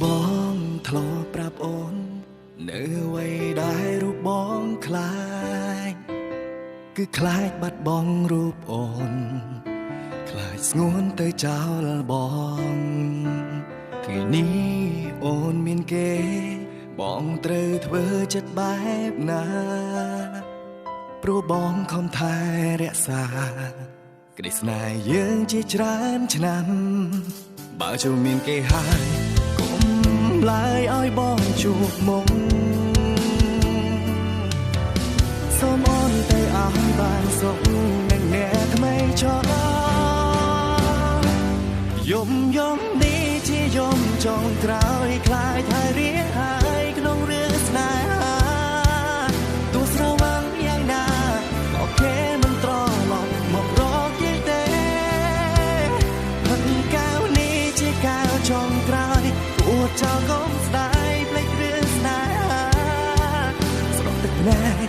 បងធ្លាប់ប្រាប់អូននៅអ្វីដែលរូបបងខ្លាចគឺខ្លាចបាត់បង់រូបអូនខ្លាចស្ងួនទៅចោលបងថ្ងៃនេះអូនមានគេបងត្រូវធ្វើចិត្តបែបណាព្រោះបងខំថែរក្សាក្តីស្នេហ៍យើងជាច្រើនឆ្នាំបើចូលមានគេហើយឡើយឲ្យបងជួបមុខសូមអូនទៅអស់បានសុខនឹងអ្នកថ្មីចោលយំនេះជាយំចុងក្រោយខ្លាចហើយរៀងហើយក្នុងរឿងស្នេហាទោះស្រវឹងយ៉ាងណាក៏គេមិនត្រឡប់មករកយើងទេផឹកកាវនេះជាកាវចុងក្រោយអួតចោលកុំស្ដាយភ្លេចរឿងស្នេហាស្រក់ទឹកភ្នែក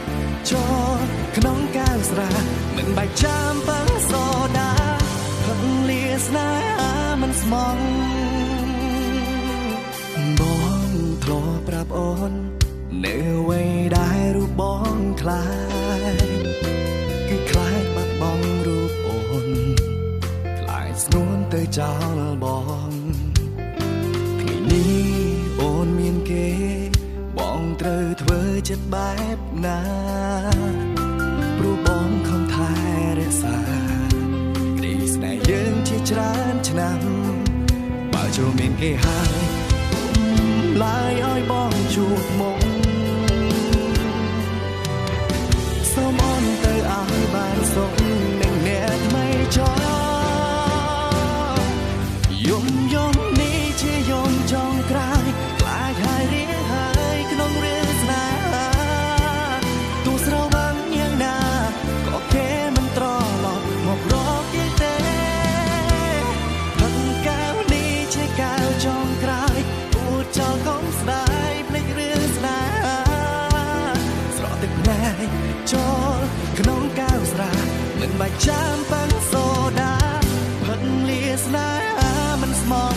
ចូលក្នុងកៅស្រាមិនបាច់ចាំបឹងសូដាផឹកលាស្នេហាមិនស្មងបងធ្លាប់ប្រាប់អូននៅអ្វីដែលរូបបងខ្លាចគឺខ្លាចបាត់បង់រូបអូនខ្លាចស្ងួនទៅចោលបងនេះអូនមានគេបងត្រូវធ្វើចិត្តបែបណាព្រោះបងខំថែរក្សាក្តីស្នេហ៍យើងជាច្រើនឆ្នាំបើចូលមានគេហើយឡើយឲ្យបងជួបមុខសូមអូនទៅឲ្យបានសុខនឹងអ្នកថ្មីចោលយំនេះជាយំចុងក្រោយខ្លាចហើយរៀងហើយក្នុងរឿងស្នេហាទោះស្រវឹងយ៉ាងណាក៏គេមិនត្រឡប់មករកយើងទេផឹកកាវនេះជាកាវចុងក្រោយអួតចោលកុំស្ដាយភ្លេចរឿងស្នេហាស្រក់ទឹកភ្នែកចូលក្នុងកៅស្រាមិនបាច់ចាំប៉ាំងសូដាផឹកលាស្នេហាមិនស្មង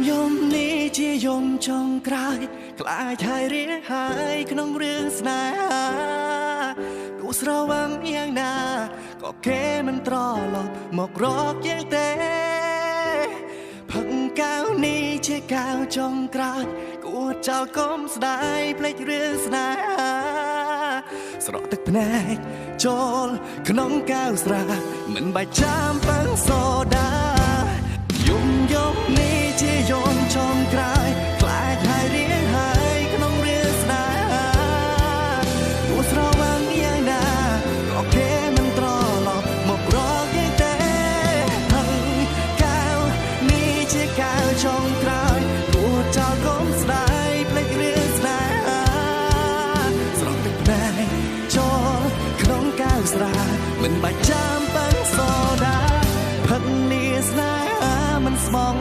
យំនេះជាយំចុងក្រោយខ្លាចហើយរៀងហើយក្នុងរឿងស្នេហាទោះស្រវឹងយ៉ាងណាក៏គេមិនត្រឡប់មករកយើងទេផឹកកាវនេះជាកាវចុងក្រោយគួរចោលកុំស្ដាយភ្លេចរឿងស្នេហាស្រក់ទឹកភ្នែកចូលក្នុងកៅស្រាមិនបាច់ចាំប៉ាំងសូដាយំនេះជាយំចុងក្រោយខ្លាចហើយរៀងហើយក្នុងរឿងស្នេហាទោះស្រវឹងយ៉ាងណាក៏គេមិនត្រឡប់មករកយើងទេផឹកកាវនេះជាកាវចុងក្រោយគួរចោលកុំស្ដាយភ្លេចរឿងស្នេហាស្រក់ទឹកភ្នែកចូលក្នុងកៅស្រាមិនបាច់ចាំប៉ាំងសូដាផឹកលាស្នេហាមិនស្មង